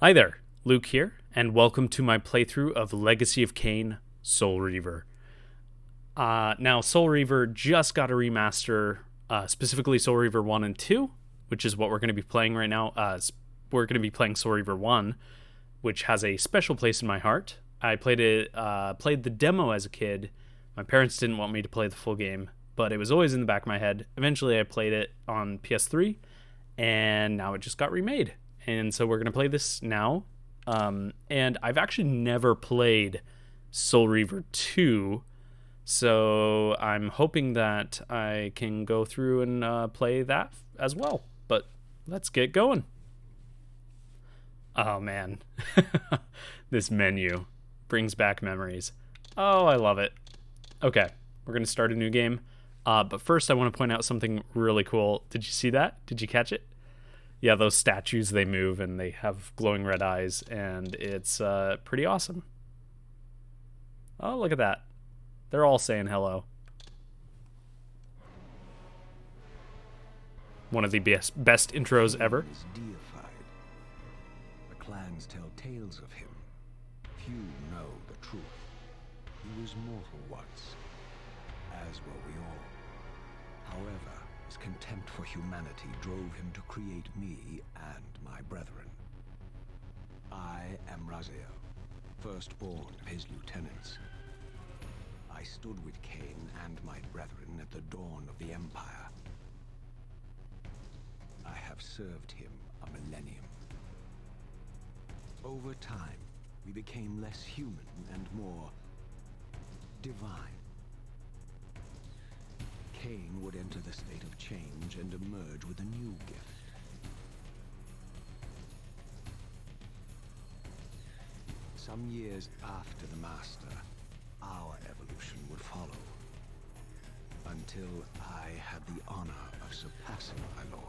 Hi there, Luke here, and welcome to my playthrough of Legacy of Kain Soul Reaver. Now, Soul Reaver just got a remaster, specifically Soul Reaver 1 and 2, which is what we're going to be playing right now. We're going to be playing Soul Reaver 1, which has a special place in my heart. I played the demo as a kid. My parents didn't want me to play the full game, but it was always in the back of my head. Eventually, I played it on PS3, and now it just got remade. And so we're going to play this now. And I've actually never played Soul Reaver 2, so I'm hoping that I can go through and play that as well. But let's get going. Oh man, this menu brings back memories. Oh, I love it. Okay, we're going to start a new game. But first, I want to point out something really cool. Did you see that? Did you catch it? Yeah, those statues, they move and they have glowing red eyes, and it's pretty awesome. Oh, look at that. They're all saying hello. One of the best intros ever. Is deified. The clans tell tales of him. Few know the truth. He was mortal once, as were we all. However, his contempt for humanity drove him to create me and my brethren. I am Raziel, firstborn of his lieutenants. I stood with Kain and my brethren at the dawn of the Empire. I have served him a millennium. Over time, we became less human and more divine. Kain would enter the state of change and emerge with a new gift. Some years after the Master, our evolution would follow. Until I had the honor of surpassing my lord.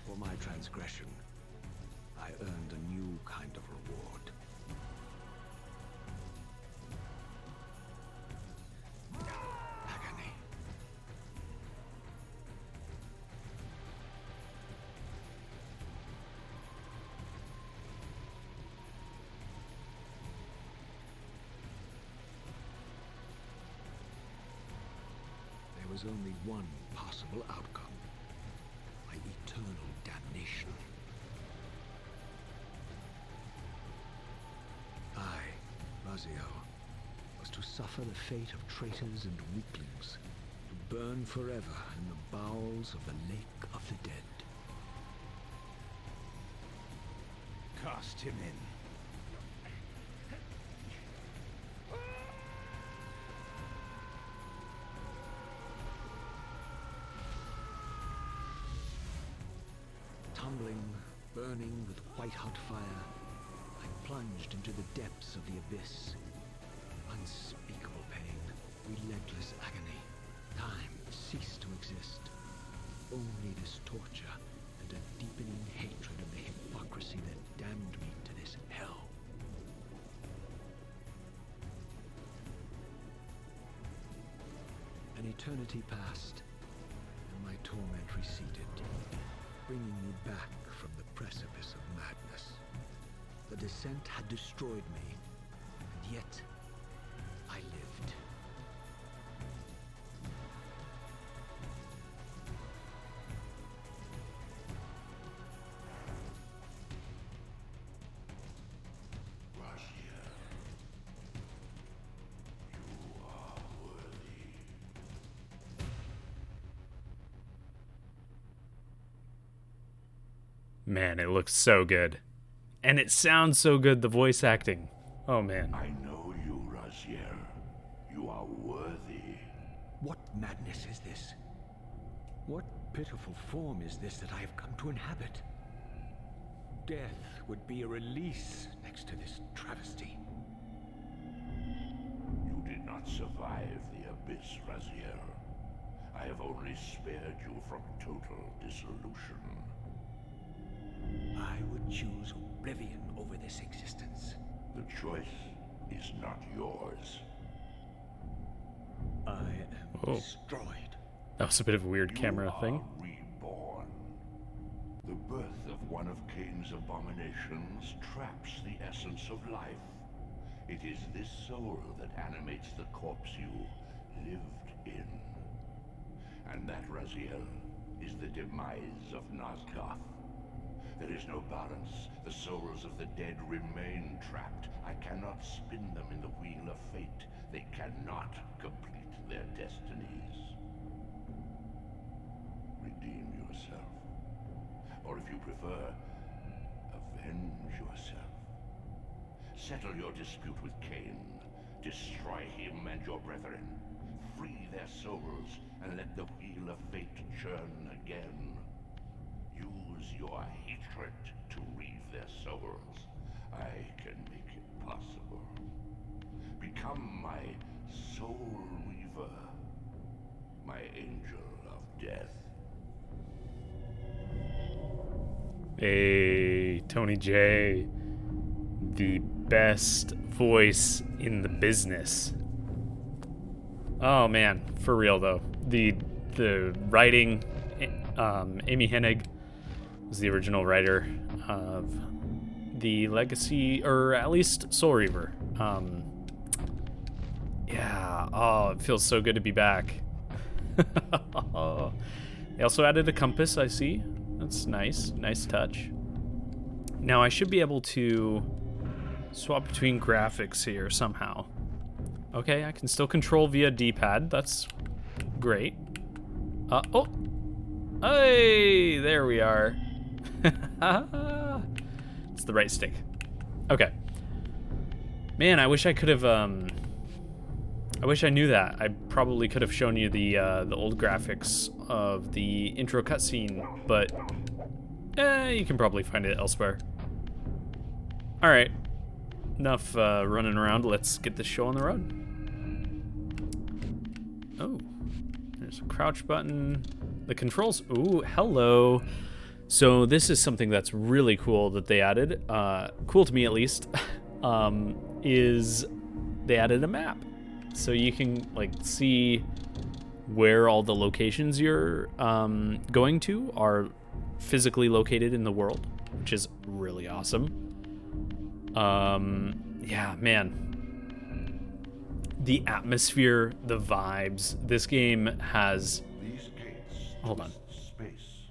For my transgression, I earned a new kind of reward. Agony. There was only one possible outcome. My eternal damnation. I, Raziel, was to suffer the fate of traitors and weaklings, to burn forever in the bowels of the Lake of the Dead. Cast him in. Tumbling, burning with white-hot fire, I plunged into the depths of the abyss. Unspeakable pain, relentless agony. Time ceased to exist. Only this torture and a deepening hatred of the hypocrisy that damned me to this hell. An eternity passed, and my torment receded, bringing me back from the precipice of madness. The descent had destroyed me, and yet I lived. Raziel, you are worthy. Man, it looks so good. And it sounds so good, the voice acting. Oh man. I know you, Raziel. You are worthy. What madness is this? What pitiful form is this that I have come to inhabit? Death would be a release next to this travesty. You did not cannot survive the abyss, Raziel. I have only spared you from total dissolution. I would choose oblivion over this existence. The choice is not yours. I am destroyed. That was a bit of a weird camera thing. You are reborn. The birth of one of Cain's abominations traps the essence of life. It is this soul that animates the corpse you lived in. And that, Raziel, is the demise of Nosgoth. There is no balance. The souls of the dead remain trapped. I cannot spin them in the wheel of fate. They cannot complete their destinies. Redeem yourself. Or if you prefer, avenge yourself. Settle your dispute with Cain. Destroy him and your brethren. Free their souls and let the wheel of fate churn again. Use your hatred to reave their souls. I can make it possible. Become my Soul Reaver, my angel of death. Hey, Tony J, the best voice in the business. Oh man, for real though. The writing, Amy Hennig was the original writer of the Legacy, or at least Soul Reaver. Yeah, oh, it feels so good to be back. They also added a compass, I see. That's nice, nice touch. Now I should be able to swap between graphics here somehow. Okay, I can still control via D-pad, that's great. Oh, hey, there we are. It's the right stick. Okay. Man, I wish I could have, I wish I knew that. I probably could have shown you the old graphics of the intro cutscene, but you can probably find it elsewhere. All right, enough running around. Let's get this show on the road. Oh, there's a crouch button. The controls. Ooh, hello. So this is something that's really cool that they added. Cool to me at least. Is they added a map. So you can like see where all the locations you're going to are physically located in the world, which is really awesome. Yeah, man. The atmosphere, the vibes. This game has. These gates Hold on. space,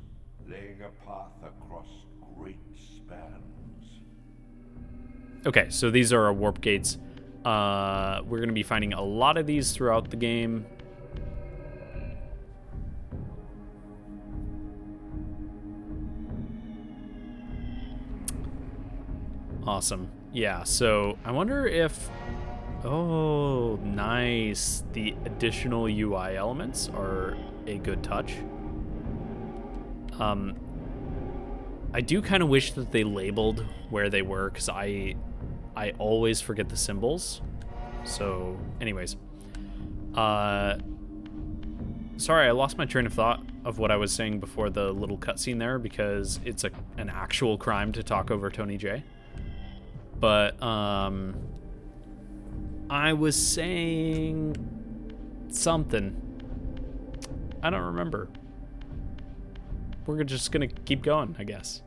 laying a path across great spans. Okay, so these are our warp gates. We're going to be finding a lot of these throughout the game. Awesome. Yeah, so I wonder if... Oh, nice. The additional UI elements are a good touch. I do kind of wish that they labeled where they were, because I always forget the symbols. So, anyways. Sorry, I lost my train of thought of what I was saying before the little cutscene there, because it's an actual crime to talk over Tony J. But, I was saying something. I don't remember. We're just gonna keep going, I guess.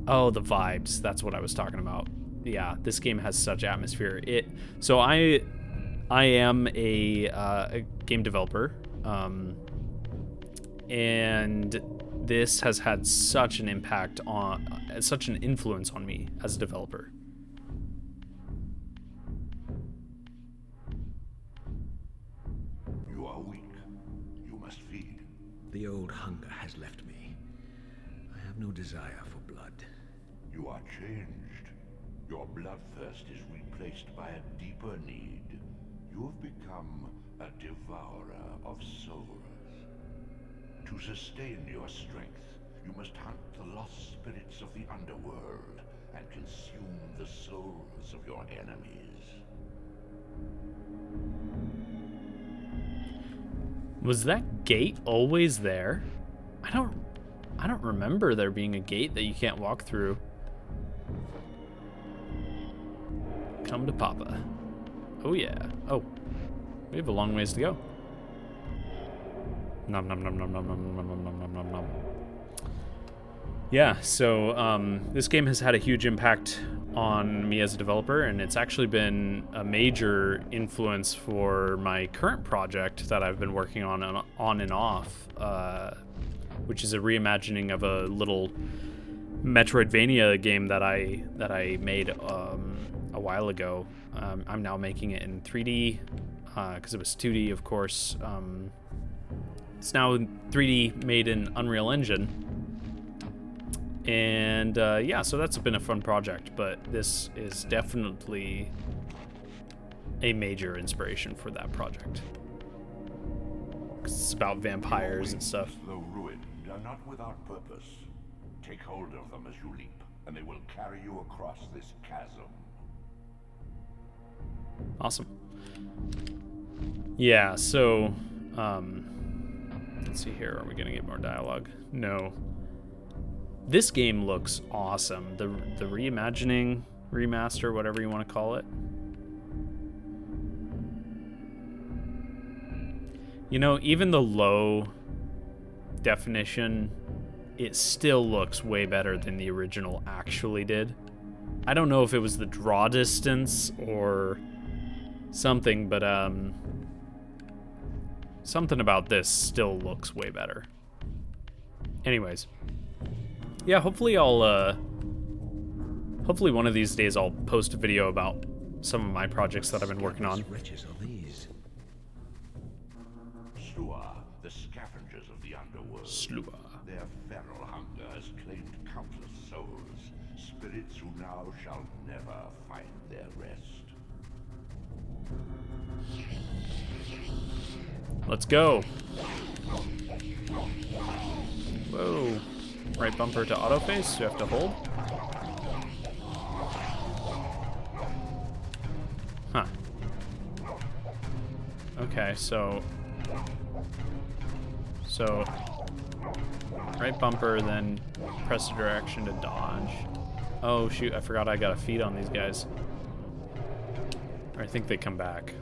Oh, the vibes. That's what I was talking about. Yeah, this game has such atmosphere. So I am a game developer, and this has had such an impact such an influence on me as a developer. You are weak. You must feed. The old hunger has left me. I have no desire for blood. You are changed. Your bloodthirst is replaced by a deeper need. You have become a devourer of souls. To sustain your strength, you must hunt the lost spirits of the underworld and consume the soul hearts of your enemies. Was that gate always there? I don't remember there being a gate that you can't walk through. Come to Papa. Oh yeah. Oh. We have a long ways to go. Nom nom nom nom nom nom nom nom nom nom nom nom. Yeah, so this game has had a huge impact on me as a developer, and it's actually been a major influence for my current project that I've been working on and off, which is a reimagining of a little Metroidvania game that I made a while ago. I'm now making it in 3D because it was 2D, of course. It's now 3D, made in Unreal Engine. And yeah, so that's been a fun project, but this is definitely a major inspiration for that project. 'Cause it's about vampires and stuff. Though ruined, are not without purpose. Take hold of them as you leap, and they will carry you across this chasm. Awesome. Yeah, so let's see here. Are we gonna get more dialogue? No. This game looks awesome. The reimagining, remaster, whatever you want to call it. You know, even the low definition, it still looks way better than the original actually did. I don't know if it was the draw distance or something, but something about this still looks way better. Anyways. Yeah, hopefully hopefully one of these days I'll post a video about some of my projects that I've been working on. Riches are these? Slua, the scavengers of the underworld. Slua. Their feral hunger has claimed countless souls, spirits who now shall never find their rest. Let's go. Whoa. Right bumper to auto face, you have to hold. Huh. Okay, so right bumper, then press the direction to dodge. Oh shoot, I forgot I got a feed on these guys. Or I think they come back.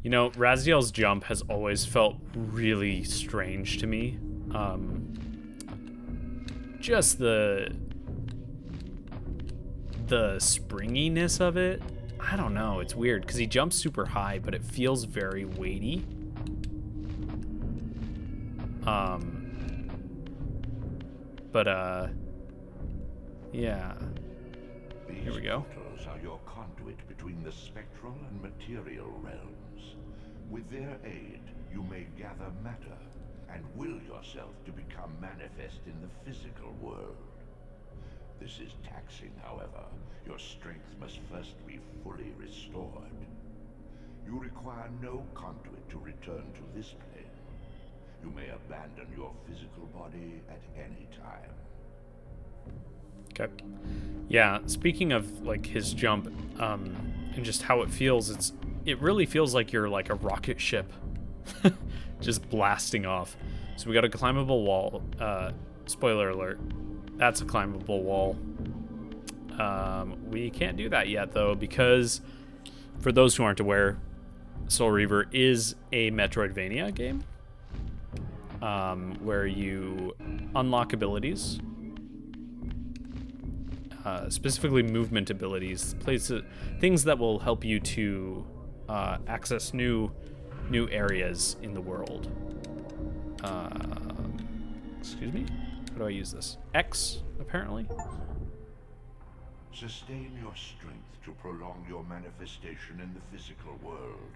You know, Raziel's jump has always felt really strange to me. Just the springiness of it. I don't know, it's weird because he jumps super high, but it feels very weighty. Yeah. Here we go. These portals are your conduit between the spectral and material realms. With their aid, you may gather matter and will yourself to become manifest in the physical world. This is taxing, however. Your strength must first be fully restored. You require no conduit to return to this plane. You may abandon your physical body at any time. Okay. Yeah, speaking of like his jump, and just how it feels, it really feels like you're like a rocket ship just blasting off. So we got a climbable wall. Spoiler alert, that's a climbable wall. We can't do that yet though, because for those who aren't aware, Soul Reaver is a Metroidvania game where you unlock abilities, specifically movement abilities, things that will help you to access new areas in the world. Excuse me? How do I use this? X, apparently. Sustain your strength to prolong your manifestation in the physical world.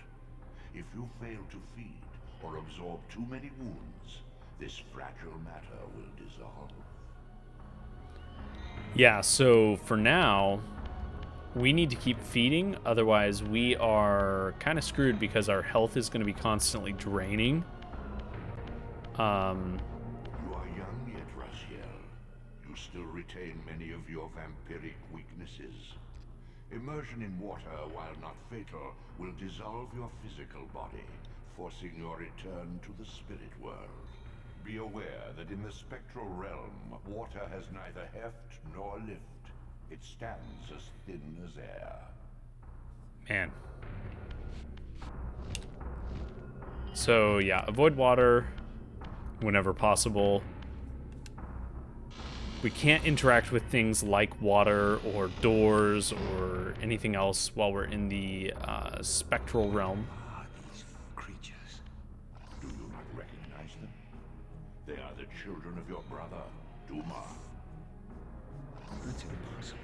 If you fail to feed or absorb too many wounds, this fragile matter will dissolve. Yeah, so for now, we need to keep feeding, otherwise we are kind of screwed because our health is going to be constantly draining. You are young yet, Raziel. You still retain many of your vampiric weaknesses. Immersion in water, while not fatal, will dissolve your physical body, forcing your return to the spirit world. Be aware that in the spectral realm, water has neither heft nor lift. It stands as thin as air. Man. So yeah, avoid water whenever possible. We can't interact with things like water or doors or anything else while we're in the spectral realm. Ah, these creatures. Do you not recognize them? They are the children of your brother, Duma. That's impossible.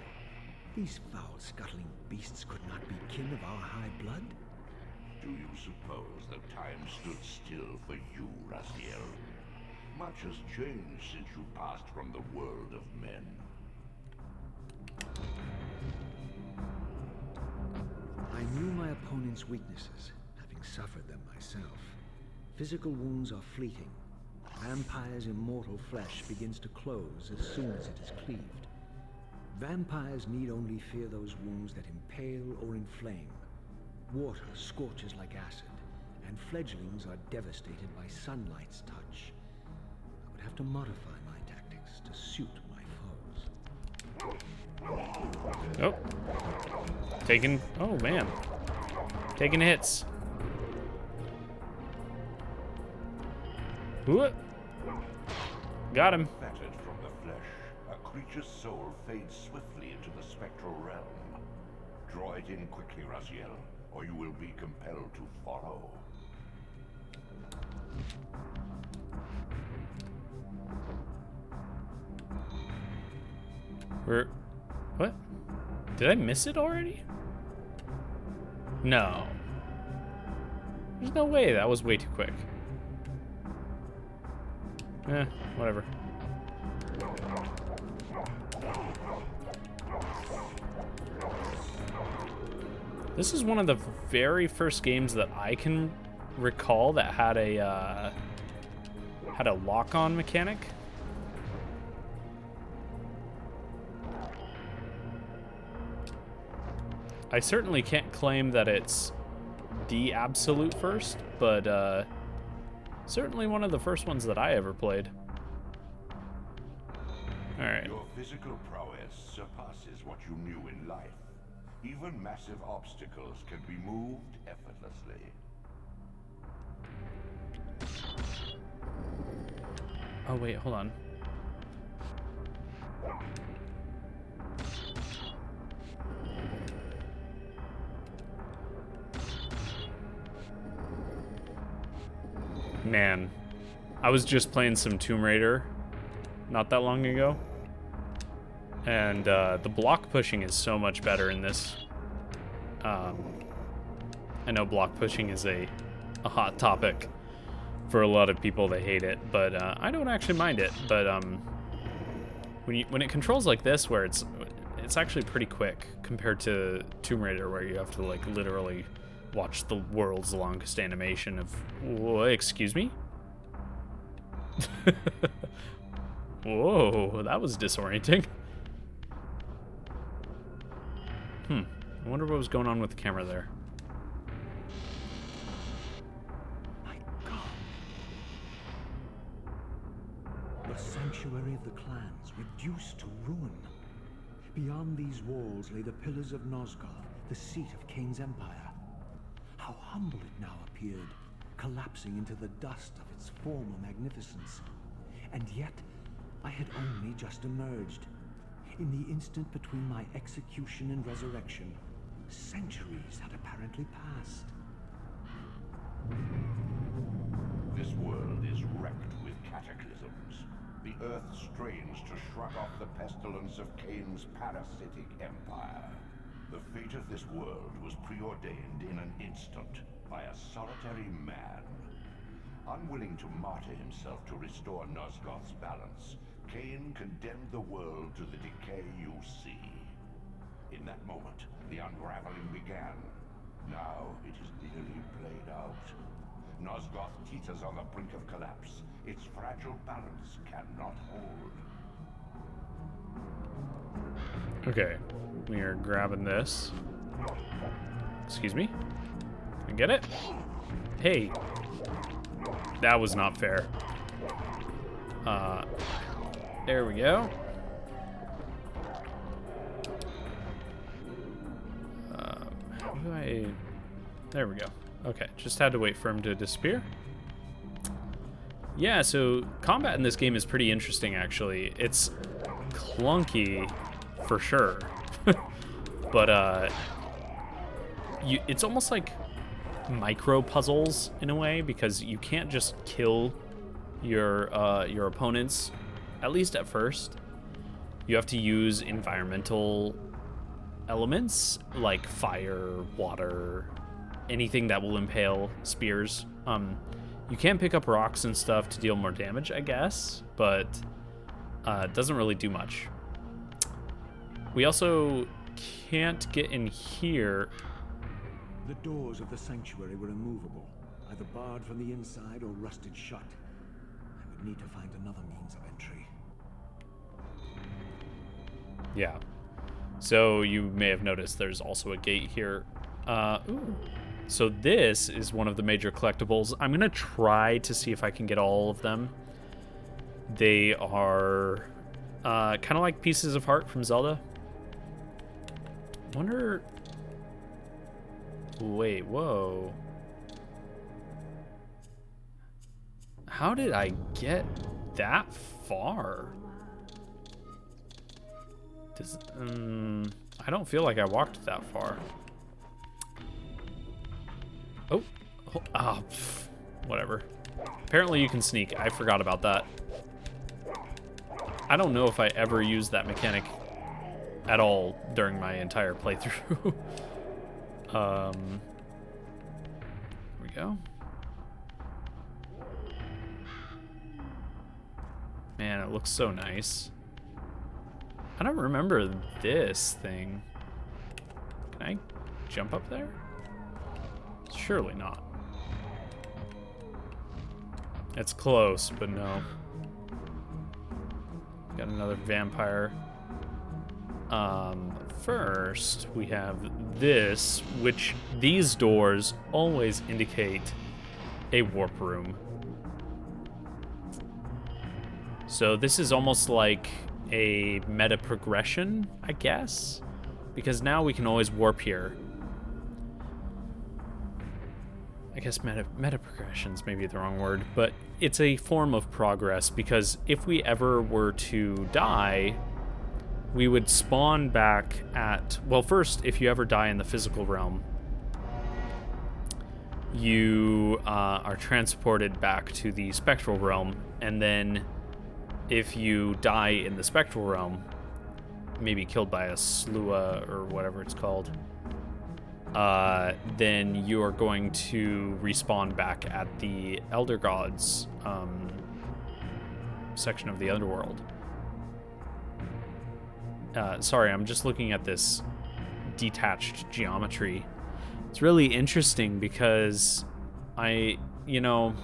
These foul, scuttling beasts could not be kin of our high blood. Do you suppose that time stood still for you, Raziel? Much has changed since you passed from the world of men. I knew my opponent's weaknesses, having suffered them myself. Physical wounds are fleeting. Vampire's immortal flesh begins to close as soon as it is cleaved. Vampires need only fear those wounds that impale or inflame. Water scorches like acid, and fledglings are devastated by sunlight's touch. I would have to modify my tactics to suit my foes. Oh. Oh man. Taking hits. What? Got him. Fettered from the flesh, a creature's soul fades swiftly into the spectral realm. Draw it in quickly, Raziel, or you will be compelled to follow. What? Did I miss it already? No. There's no way. That was way too quick. Whatever. This is one of the very first games that I can recall that had a lock-on mechanic. I certainly can't claim that it's the absolute first, but certainly one of the first ones that I ever played. All right. Your physical prowess surpasses what you knew in life. Even massive obstacles can be moved effortlessly. Oh wait, hold on. Man, I was just playing some Tomb Raider not that long ago, and the block pushing is so much better in this. I know block pushing is a hot topic for a lot of people. They hate it, but I don't actually mind it. But when it controls like this, where it's actually pretty quick compared to Tomb Raider, where you have to like literally watch the world's longest animation of, excuse me? Whoa, that was disorienting. I wonder what was going on with the camera there. My God. The sanctuary of the clans reduced to ruin. Beyond these walls lay the pillars of Nosgoth, the seat of Kain's empire. How humble it now appeared, collapsing into the dust of its former magnificence. And yet, I had only just emerged. In the instant between my execution and resurrection, centuries had apparently passed. This world is wrecked with cataclysms. The earth strains to shrug off the pestilence of Kain's parasitic empire. The fate of this world was preordained in an instant by a solitary man. Unwilling to martyr himself to restore Nosgoth's balance, Kain condemned the world to the decay you see. In that moment, the unraveling began. Now it is nearly played out. Nosgoth teeters on the brink of collapse. Its fragile balance cannot hold. Okay, we are grabbing this. Excuse me? Can I get it? Hey. That was not fair. There we go. How do I... There we go. Okay, just had to wait for him to disappear. Yeah, so combat in this game is pretty interesting, actually. It's clunky, for sure. But, it's almost like micro puzzles in a way, because you can't just kill your opponents, at least at first. You have to use environmental elements like fire, water, anything that will impale spears. You can pick up rocks and stuff to deal more damage, I guess, but it doesn't really do much. We also can't get in here. The doors of the sanctuary were immovable, either barred from the inside or rusted shut. I would need to find another means of entry. Yeah. So you may have noticed there's also a gate here. Ooh. So this is one of the major collectibles. I'm going to try to see if I can get all of them. They are kind of like pieces of heart from Zelda. Wonder... Wait, whoa. How did I get that far? I don't feel like I walked that far. Oh, whatever. Apparently you can sneak. I forgot about that. I don't know if I ever used that mechanic at all during my entire playthrough. Here we go. Man, it looks so nice. I don't remember this thing. Can I jump up there? Surely not. It's close, but no. Got another vampire. First, we have this, which these doors always indicate a warp room. So this is almost like a meta progression, I guess, because now we can always warp here. I guess meta progression's maybe the wrong word, but it's a form of progress, because if we ever were to die, we would spawn back at... Well, first, if you ever die in the physical realm, you are transported back to the spectral realm, and then if you die in the spectral realm, maybe killed by a slua or whatever it's called, then you are going to respawn back at the Elder Gods section of the Underworld. Sorry, I'm just looking at this detached geometry. It's really interesting because I'm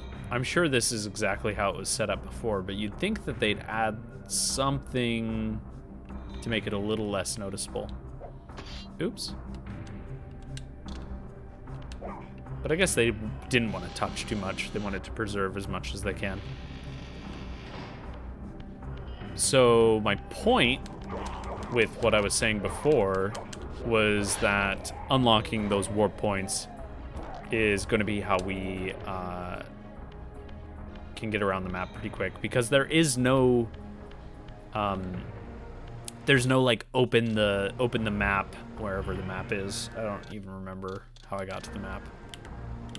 sure this is exactly how it was set up before, but you'd think that they'd add something to make it a little less noticeable. Oops. But I guess they didn't want to touch too much. They wanted to preserve as much as they can. So my point with what I was saying before was that unlocking those warp points is going to be how we can get around the map pretty quick, because there is no like open the map wherever the map is. I don't even remember how I got to the map.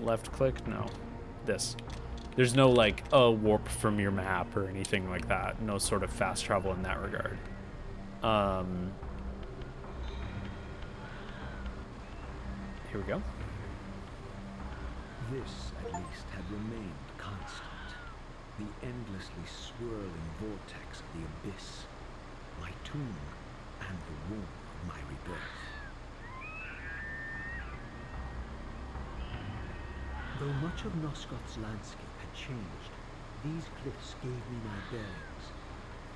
Left click? No. This. There's no like warp from your map or anything like that. No sort of fast travel in that regard. Here we go. This, at least, had remained constant. The endlessly swirling vortex of the abyss. My tomb and the womb of my rebirth. Though much of Nosgoth's landscape had changed, these cliffs gave me my bearings.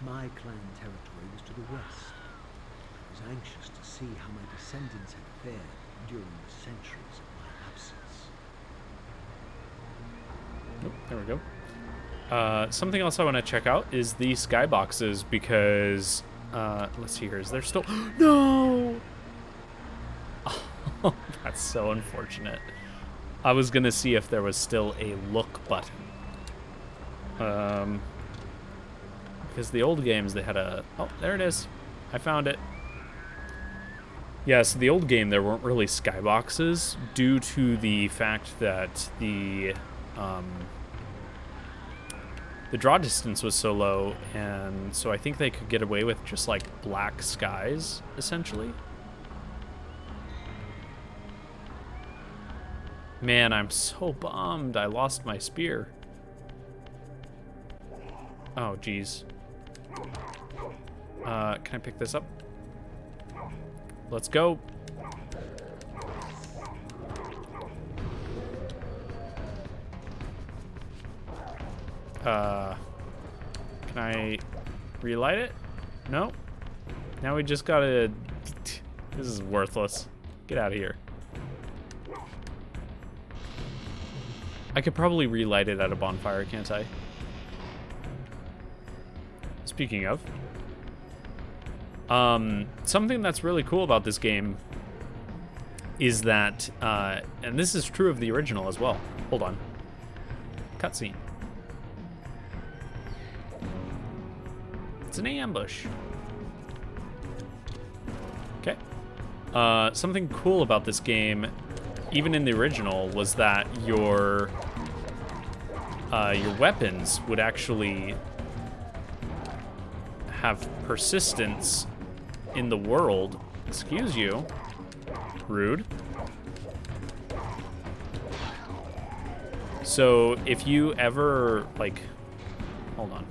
My clan territory was to the west. I was anxious to see how my descendants had fared during the centuries of my absence. Oh, there we go. Something else I want to check out is the skyboxes because, let's see here, is there still... No! Oh, that's so unfortunate. I was going to see if there was still a look button. Because the old games, they had a... Oh, there it is. I found it. Yeah, so the old game, there weren't really skyboxes due to the fact that the draw distance was so low, and so I think they could get away with just, like, black skies, essentially. Man, I'm so bummed. I lost my spear. Oh, geez. Can I pick this up? Let's go. Can I relight it? No. Now we just gotta... This is worthless. Get out of here. I could probably relight it at a bonfire, can't I? Speaking of. Something that's really cool about this game is that, and this is true of the original as well. Hold on. Cutscene. It's an ambush. Okay. Something cool about this game, even in the original, was that your weapons would actually have persistence in the world. Excuse you. Rude. So if you ever, like, hold on.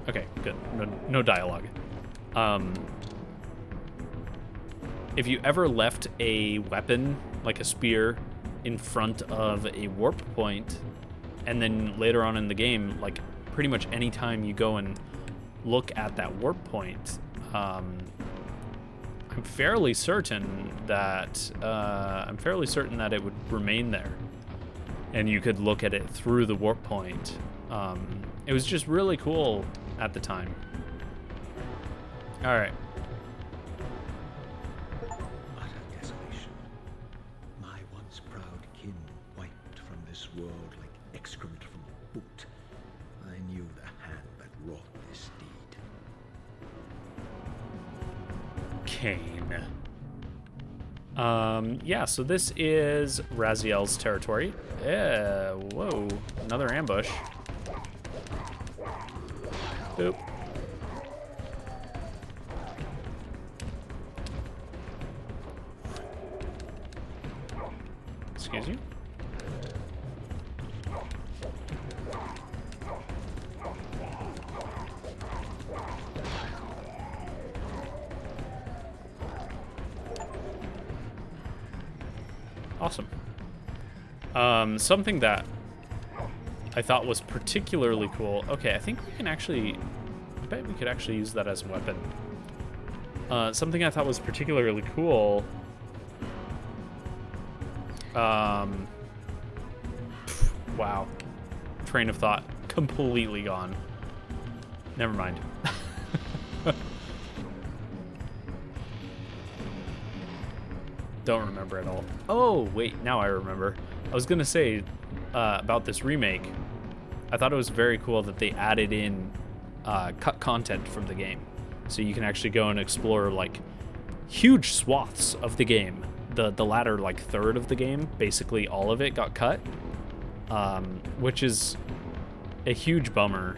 Okay, good. No dialogue. If you ever left a weapon, like a spear, in front of a warp point, and then later on in the game, like pretty much any time you go and look at that warp point, I'm fairly certain that it would remain there, and you could look at it through the warp point. It was just really cool at the time. All right. Utter desolation. My once proud kin wiped from this world like excrement from a boot. I knew the hand that wrought this deed. Kane. Yeah, so this is Raziel's territory. Whoa, another ambush. Boop. Excuse you. Awesome. Something that I thought was particularly cool. Okay, I think we can actually... I bet we could actually use that as a weapon. Something I thought was particularly cool... wow. Train of thought completely gone. Never mind. Don't remember at all. Oh, wait, now I remember. I was gonna say about this remake, I thought it was very cool that they added in cut content from the game. So you can actually go and explore like huge swaths of the game. The latter like third of the game, basically all of it got cut, which is a huge bummer.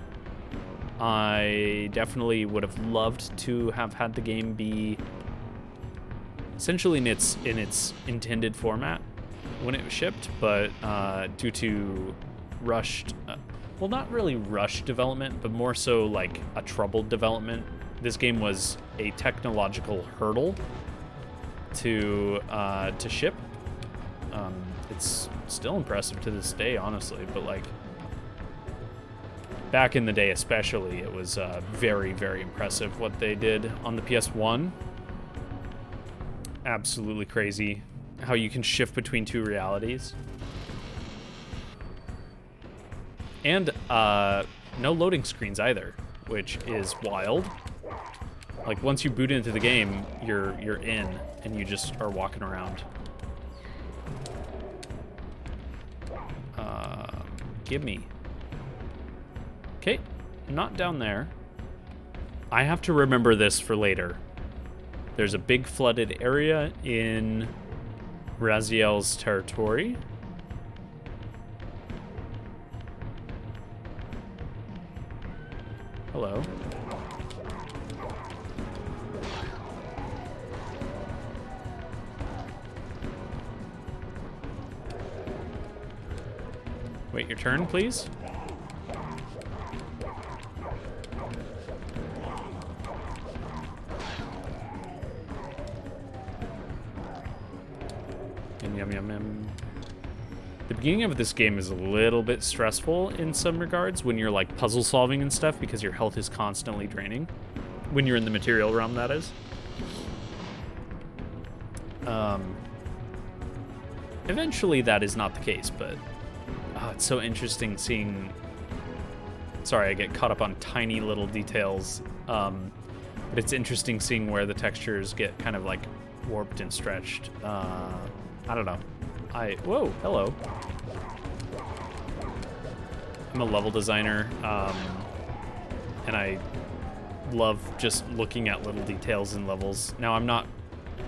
I definitely would have loved to have had the game be essentially in its intended format when it was shipped, but due to rushed, well, not really rushed development, but more so like a troubled development, this game was a technological hurdle to ship. it's still impressive to this day, honestly. But like back in the day, especially, it was very, very impressive what they did on the PS1. Absolutely crazy how you can shift between two realities. And no loading screens either, which is wild. Like once you boot into the game, you're in and you just are walking around. Give me. Okay, not down there. I have to remember this for later. There's a big flooded area in Raziel's territory. Hello. Wait your turn, please. Yum, yum, yum. The beginning of this game is a little bit stressful in some regards when you're like puzzle solving and stuff because your health is constantly draining. When you're in the material realm, that is. Eventually that is not the case, but it's so interesting seeing... Sorry, I get caught up on tiny little details. But it's interesting seeing where the textures get kind of like warped and stretched. I don't know. Whoa, hello. I'm a level designer, and I love just looking at little details in levels. Now, I'm not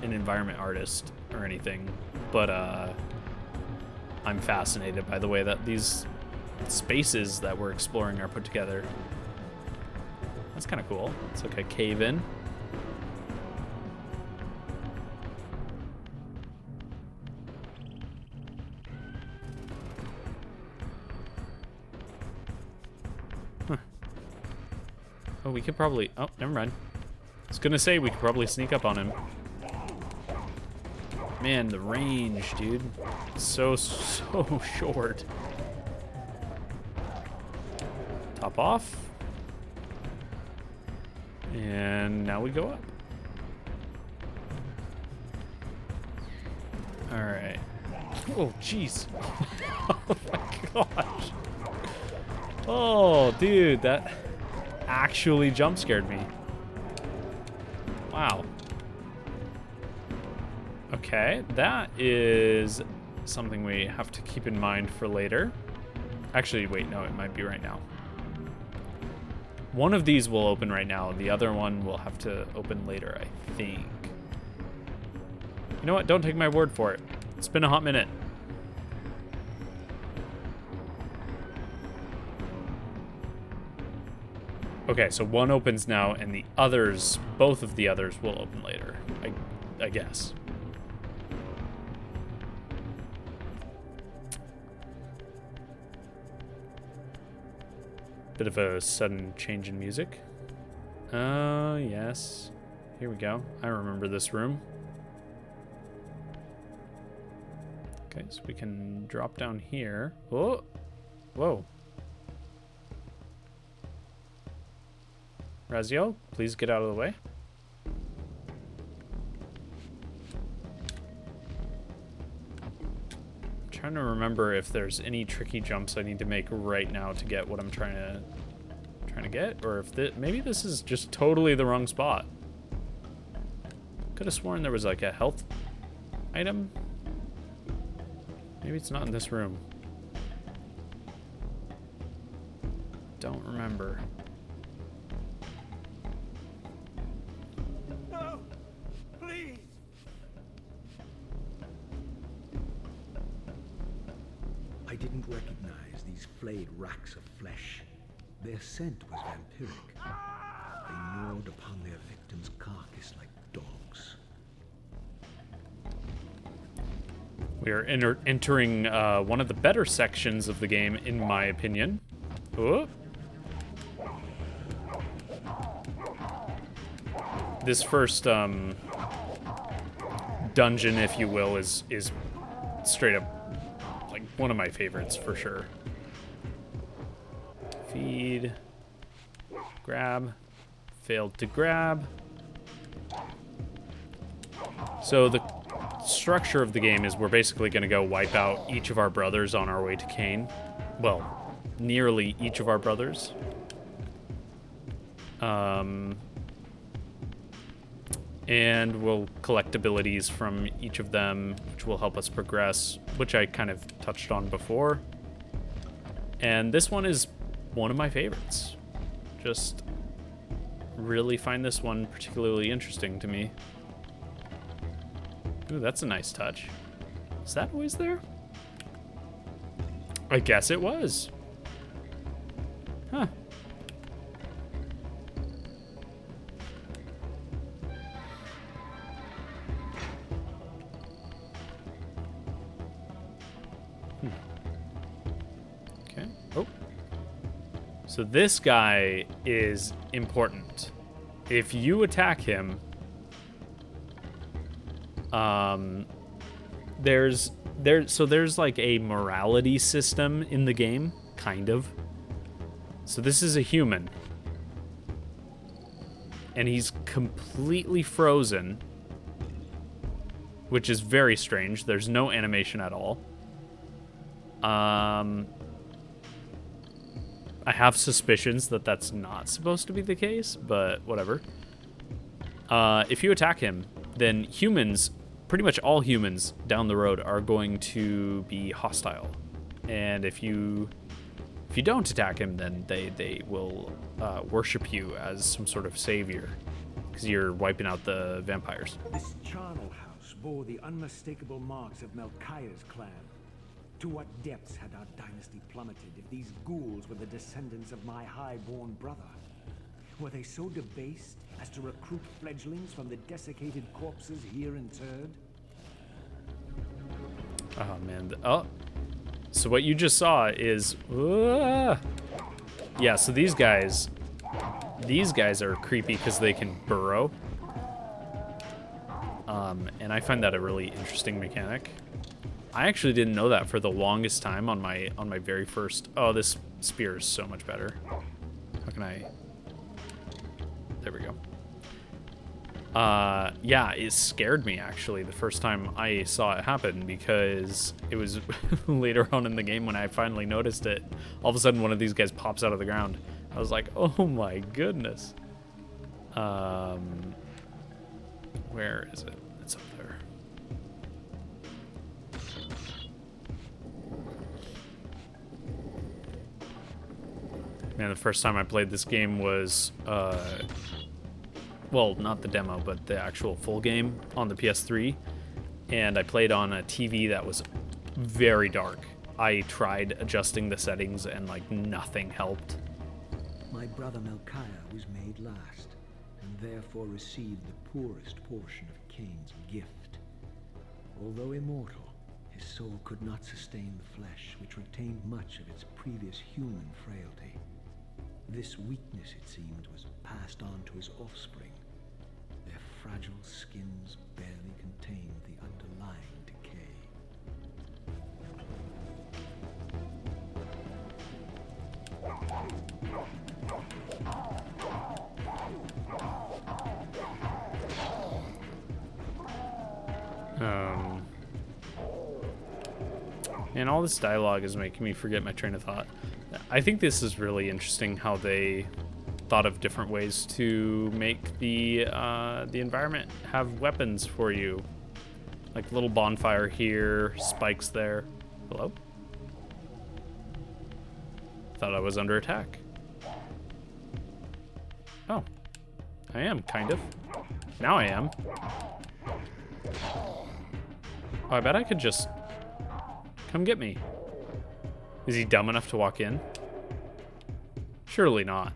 an environment artist or anything, but I'm fascinated by the way that these spaces that we're exploring are put together. That's kind of cool. It's like a cave in. Oh, we could probably... Oh, never mind. I was gonna say we could probably sneak up on him. Man, the range, dude. So short. Top off. And now we go up. Alright. Oh, jeez. Oh my gosh. Oh, dude, that... actually jump scared me. Wow. Okay, that is something we have to keep in mind for later. Actually, wait, no, it might be right now. One of these will open right now. The other one will have to open later, I think. You know what? Don't take my word for it. It's been a hot minute. Okay, so one opens now, and the others, both of the others, will open later. I guess. Bit of a sudden change in music. Yes. Here we go. I remember this room. Okay, so we can drop down here. Oh! Whoa. Raziel, please get out of the way. I'm trying to remember if there's any tricky jumps I need to make right now to get what I'm trying to get, or if maybe this is just totally the wrong spot. Could have sworn there was like a health item. Maybe it's not in this room. Don't remember. I didn't recognize these flayed racks of flesh. Their scent was vampiric. They gnawed upon their victim's carcass like dogs. We are entering one of the better sections of the game, in my opinion. Oh. This first dungeon, if you will, is straight up one of my favorites for sure. Feed. Grab. Failed to grab. So the structure of the game is we're basically going to go wipe out each of our brothers on our way to Cain. Well, nearly each of our brothers. And we'll collect abilities from each of them, which will help us progress, which I kind of touched on before. And this one is one of my favorites. Just really find this one particularly interesting to me. Ooh, that's a nice touch. Is that always there? I guess it was. Huh. Okay. Oh. So this guy is important. If you attack him, there's like a morality system in the game, kind of. So this is a human, and he's completely frozen, which is very strange. There's no animation at all. I have suspicions that that's not supposed to be the case, but whatever. If you attack him, then humans, pretty much all humans down the road, are going to be hostile. And if you don't attack him, then they will worship you as some sort of savior, because you're wiping out the vampires. This charnel house bore the unmistakable marks of Melchiah's clan. To what depths had our dynasty plummeted if these ghouls were the descendants of my high-born brother? Were they so debased as to recruit fledglings from the desiccated corpses here interred? Oh, man. Oh. So what you just saw is... yeah, so these guys are creepy because they can burrow. And I find that a really interesting mechanic. I actually didn't know that for the longest time on my very first... Oh, this spear is so much better. How can I... There we go. Yeah, it scared me, actually, the first time I saw it happen, because it was later on in the game when I finally noticed it. All of a sudden, one of these guys pops out of the ground. I was like, oh my goodness. Where is it? It's up there. Man, the first time I played this game was, well, not the demo, but the actual full game on the PS3. And I played on a TV that was very dark. I tried adjusting the settings and, like, nothing helped. My brother Melchiah was made last, and therefore received the poorest portion of Cain's gift. Although immortal, his soul could not sustain the flesh, which retained much of its previous human frailty. This weakness, it seemed, was passed on to his offspring. Their fragile skins barely contained the underlying decay. And all this dialogue is making me forget my train of thought. I think this is really interesting how they thought of different ways to make the environment have weapons for you. Like little bonfire here, spikes there. Hello? Thought I was under attack. Oh. I am, kind of. Now I am. Oh, I bet I could just... Come get me. Is he dumb enough to walk in? Surely not.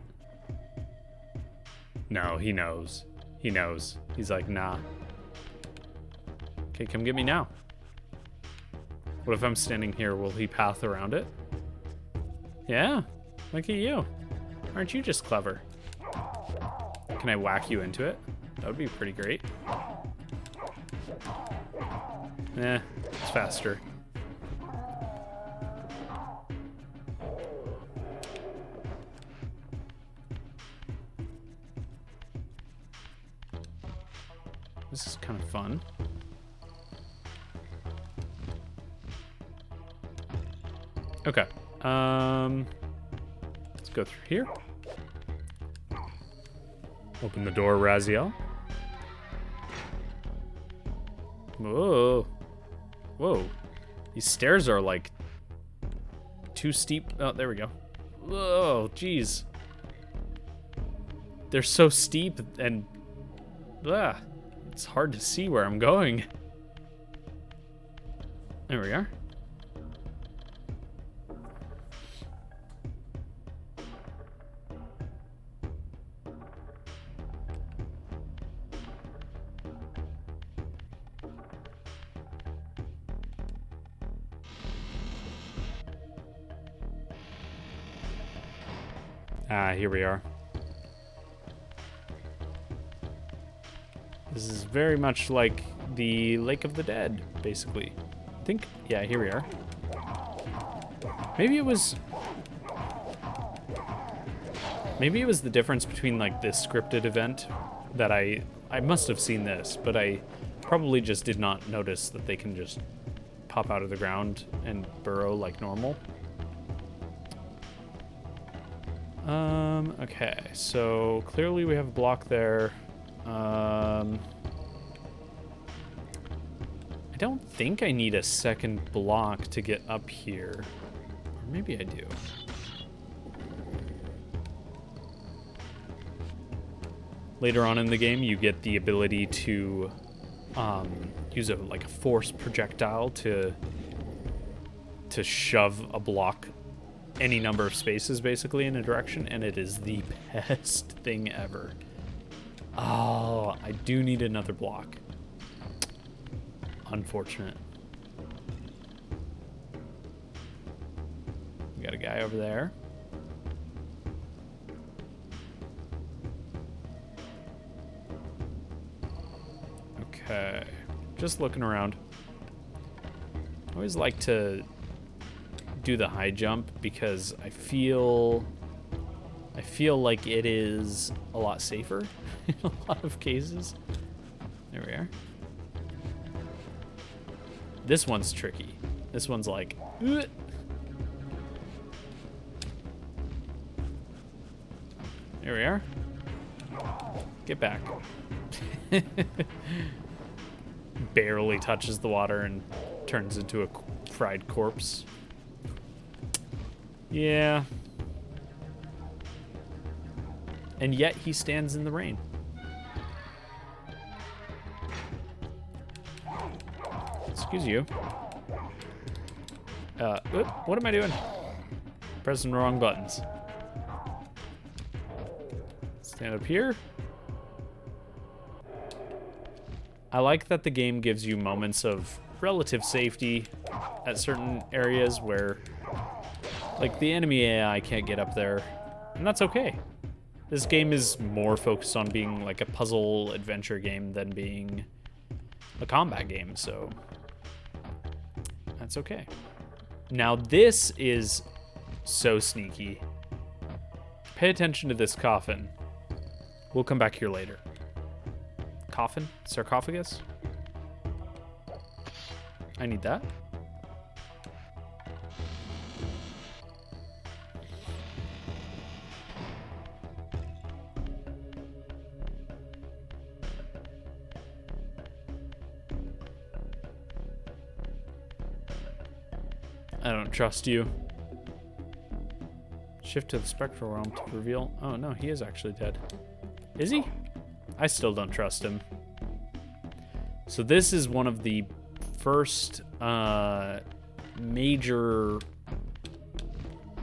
No, he knows. He knows. He's like, nah. Okay, come get me now. What if I'm standing here? Will he path around it? Yeah, look at you. Aren't you just clever? Can I whack you into it? That would be pretty great. It's faster. This is kind of fun. Okay. Let's go through here. Open the door, Raziel. Whoa. Whoa. These stairs are like too steep. Oh, there we go. Whoa, jeez. They're so steep and it's hard to see where I'm going. There we are. Here we are. This is very much like the Lake of the Dead, basically. I think, yeah, here we are. Maybe it was the difference between like this scripted event that I must have seen this, but I probably just did not notice that they can just pop out of the ground and burrow like normal. Okay, so clearly we have a block there. I don't think I need a second block to get up here. Or maybe I do. Later on in the game, you get the ability to use a force projectile to shove a block any number of spaces basically in a direction, and it is the best thing ever. Oh, I do need another block. Unfortunate. We got a guy over there. Okay, just looking around. I always like to do the high jump because I feel like it is a lot safer in a lot of cases. There we are. This one's tricky. This one's like, ugh. There we are. Get back. Barely touches the water and turns into a fried corpse. Yeah. And yet he stands in the rain. Excuse you. What am I doing? Pressing the wrong buttons. Stand up here. I like that the game gives you moments of relative safety at certain areas where, like, the enemy AI can't get up there, and that's okay. This game is more focused on being like a puzzle adventure game than being a combat game, so that's okay. Now this is so sneaky. Pay attention to this coffin. We'll come back here later. Coffin? Sarcophagus? I need that. I don't trust you. Shift to the spectral realm to reveal. Oh no, he is actually dead. Is he? I still don't trust him. So this is one of the first major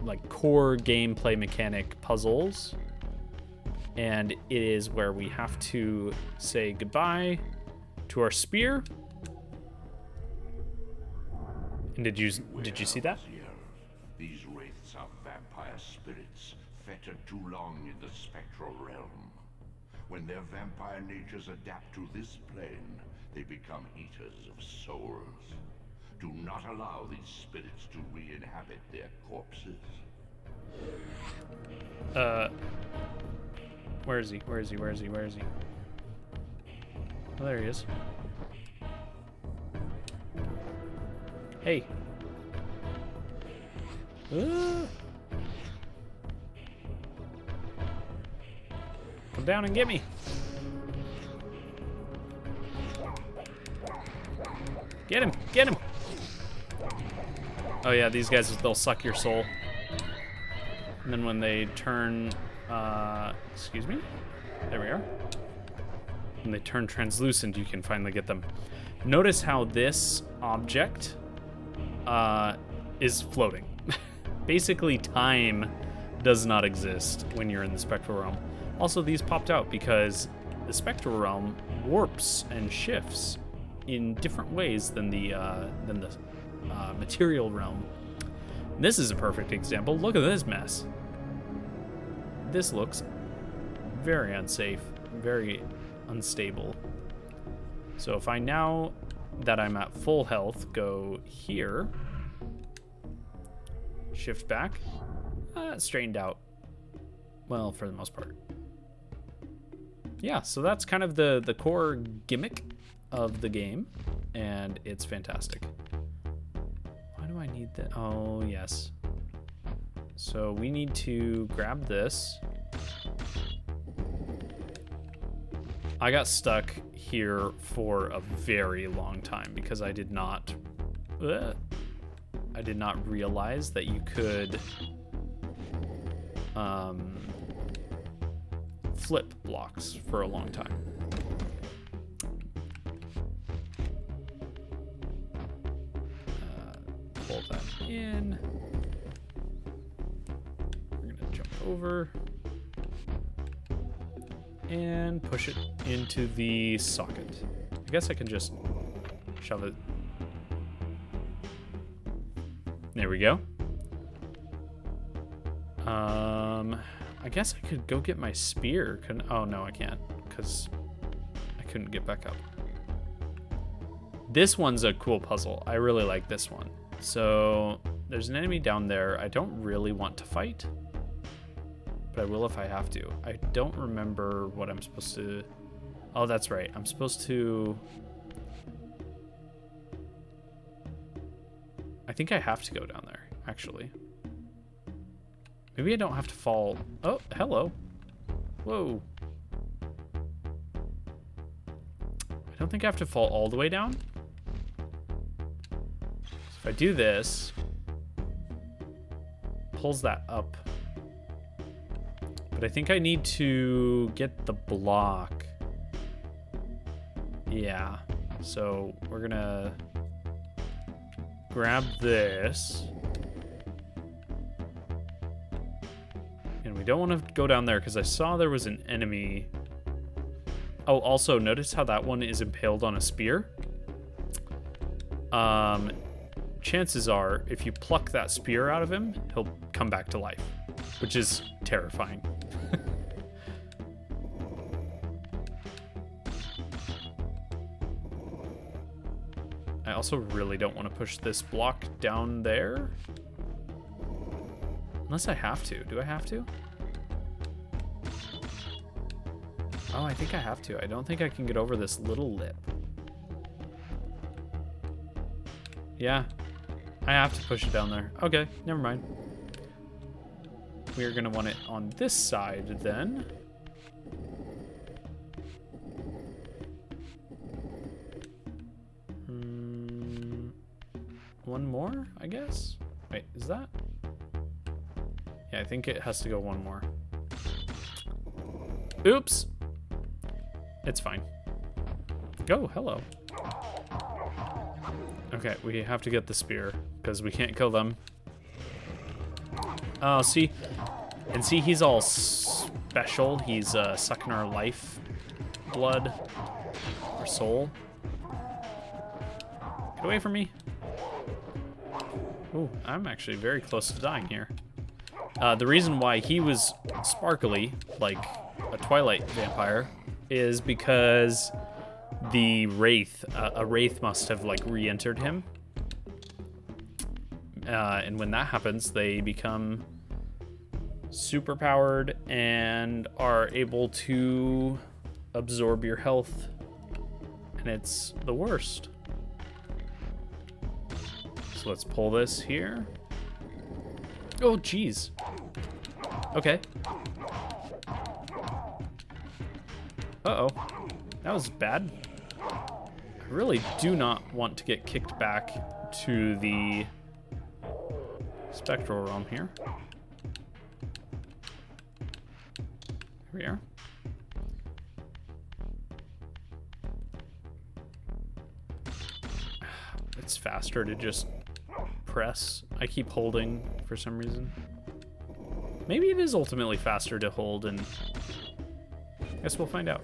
like core gameplay mechanic puzzles, and it is where we have to say goodbye to our spear. And did you see that? These wraiths are vampire spirits fettered too long in the spectral realm. When their vampire natures adapt to this plane, they become eaters of souls. Do not allow these spirits to re-inhabit their corpses. Where is he? Where is he? Where is he? Where is he? Oh, there he is. Hey. Come down and get me. Get him, get him. Oh yeah, these guys, they'll suck your soul. And then when they turn, excuse me? There we are. When they turn translucent, you can finally get them. Notice how this object is floating. Basically, time does not exist when you're in the spectral realm. Also, these popped out because the spectral realm warps and shifts in different ways than the material realm. And this is a perfect example. Look at this mess. This looks very unsafe, very unstable. So if I now that I'm at full health go here, shift back, straightened out. Well, for the most part. Yeah, so that's kind of the core gimmick of the game, and it's fantastic. Why do I need that? Oh, yes. So we need to grab this. I got stuck here for a very long time because I did not realize that you could flip blocks for a long time. Pull that in. We're gonna jump over and push it into the socket. I guess I can just shove it. There we go. I guess I could go get my spear. Oh no, I can't, because I couldn't get back up. This one's a cool puzzle. I really like this one. So there's an enemy down there I don't really want to fight, but I will if I have to. I don't remember what I'm supposed to... Oh, that's right. I'm supposed to... I think I have to go down there, actually. Maybe I don't have to fall... Oh, hello. Whoa. I don't think I have to fall all the way down. So if I do this, pulls that up. But I think I need to get the block. Yeah. So we're gonna grab this. And we don't want to go down there because I saw there was an enemy. Oh, also notice how that one is impaled on a spear. Chances are, if you pluck that spear out of him, he'll come back to life, which is terrifying. I also really don't want to push this block down there. Unless I have to. Do I have to? Oh, I think I have to. I don't think I can get over this little lip. Yeah, I have to push it down there. Okay, never mind. We're gonna want it on this side then. One more, I guess? Wait, is that? Yeah, I think it has to go one more. Oops. It's fine. Go, hello. Okay, we have to get the spear because we can't kill them. Oh, see? And see, he's all special. He's sucking our life blood or soul. Get away from me. Ooh, I'm actually very close to dying here. The reason why he was sparkly, like a Twilight vampire, is because the Wraith, a Wraith must have like re-entered him. And when that happens, they become super powered and are able to absorb your health and it's the worst. So let's pull this here. Oh, geez. Okay. Uh-oh. That was bad. I really do not want to get kicked back to the spectral realm here. Here we are. It's faster to just press. I keep holding for some reason. Maybe it is ultimately faster to hold, and I guess we'll find out.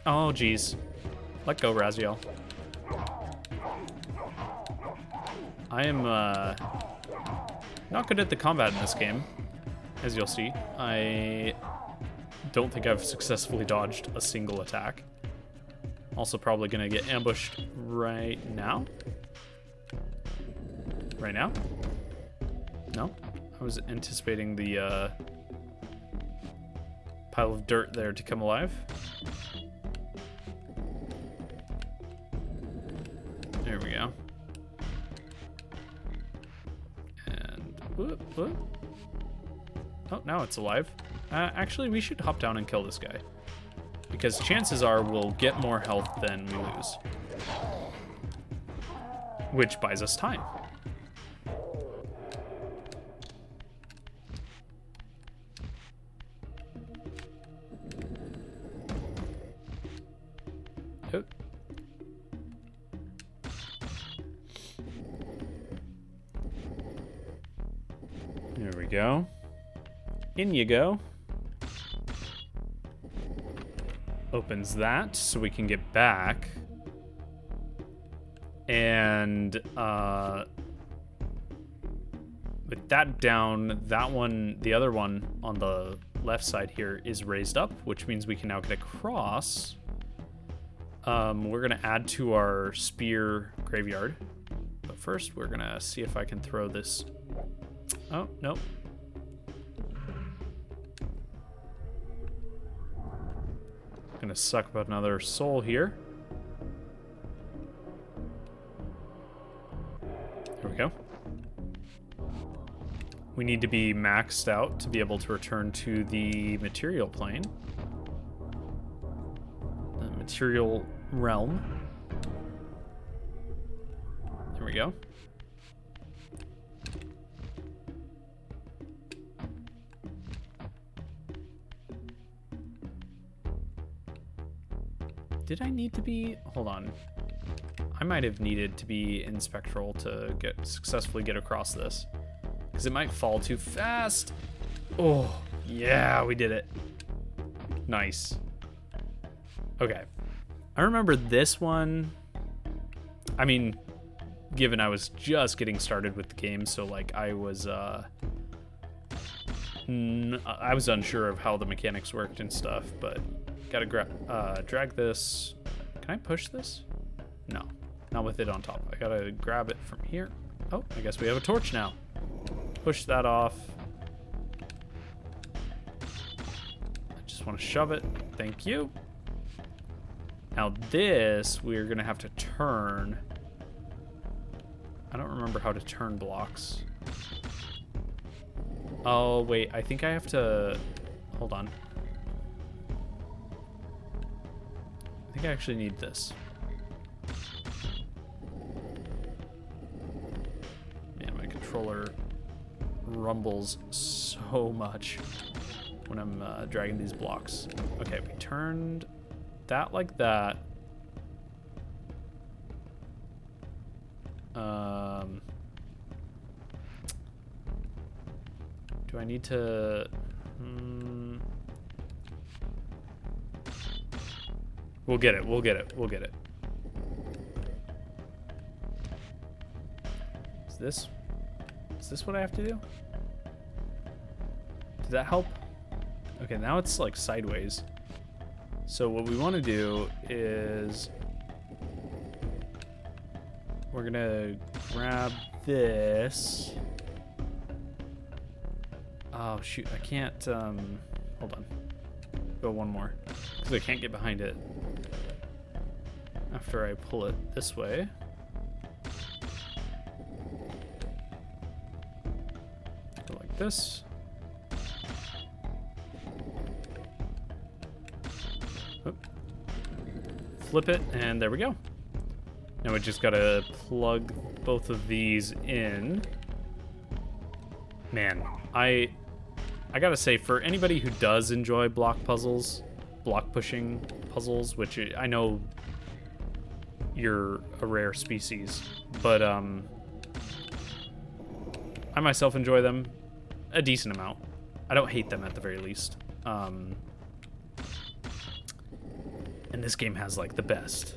Oh, geez. Let go, Raziel. I am not good at the combat in this game, as you'll see. I don't think I've successfully dodged a single attack. Also probably gonna get ambushed right now. Right now? No? I was anticipating the pile of dirt there to come alive. There we go. And whoop, whoop. Oh, now it's alive. Actually, we should hop down and kill this guy, because chances are we'll get more health than we lose, which buys us time. Oh. There we go. In you go. Opens that so we can get back. And with that down, that one, the other one on the left side here is raised up, which means we can now get across. We're gonna add to our spear graveyard. But first we're gonna see if I can throw this. Oh, nope. Gonna suck up another soul here. There we go. We need to be maxed out to be able to return to the material plane. The material realm. There we go. Did I need to be? Hold on. I might have needed to be in spectral to successfully get across this, because it might fall too fast. Oh, yeah, we did it. Nice. Okay. I remember this one. I mean, given I was just getting started with the game, so like I was unsure of how the mechanics worked and stuff, but gotta drag this. Can I push this? No, not with it on top. I gotta grab it from here. Oh, I guess we have a torch now. Push that off. I just want to shove it. Thank you. Now this, we're gonna have to turn. I don't remember how to turn blocks. Oh, wait, I think I have to, hold on. I think I actually need this. Man, my controller rumbles so much when I'm dragging these blocks. Okay, we turned that like that. Do I need to... We'll get it, we'll get it, we'll get it. Is this what I have to do? Did that help? Okay, now it's like sideways. So what we want to do is we're gonna grab this. Oh shoot, I can't, hold on. Go one more, because I can't get behind it. after I pull it this way. Go like this. Oop. Flip it, and there we go. Now we just gotta plug both of these in. Man, I gotta say, for anybody who does enjoy block pushing puzzles, which I know you're a rare species, but I myself enjoy them a decent amount. I don't hate them at the very least. And this game has like the best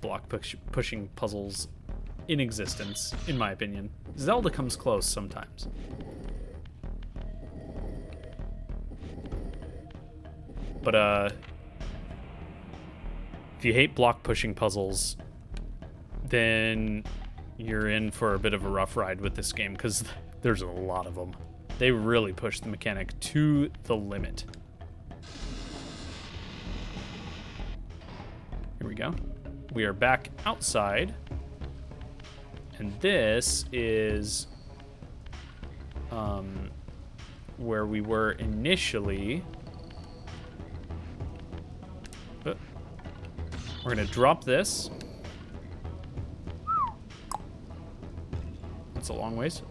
block pushing puzzles in existence, in my opinion. Zelda comes close sometimes. But if you hate block pushing puzzles, then you're in for a bit of a rough ride with this game, because there's a lot of them. They really push the mechanic to the limit. Here we go. We are back outside. And this is where we were initially. We're gonna drop this. That's a long ways.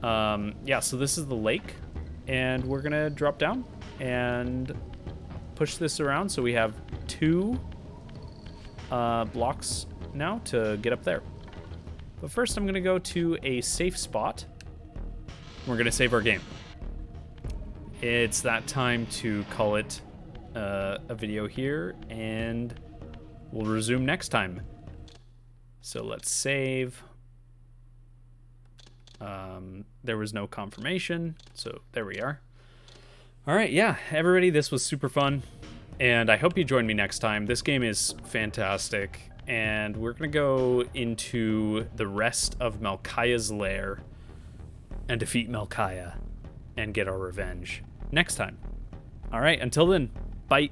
Yeah, so this is the lake, and we're gonna drop down and push this around so we have 2 blocks now to get up there. But first I'm gonna go to a safe spot. We're gonna save our game. It's that time to call it a video here, and we'll resume next time. So let's save. There was no confirmation, so there we are. All right, yeah, everybody, this was super fun, and I hope you join me next time. This game is fantastic, and we're gonna go into the rest of Malkaya's lair and defeat Malkaya and get our revenge next time. All right, until then, bye.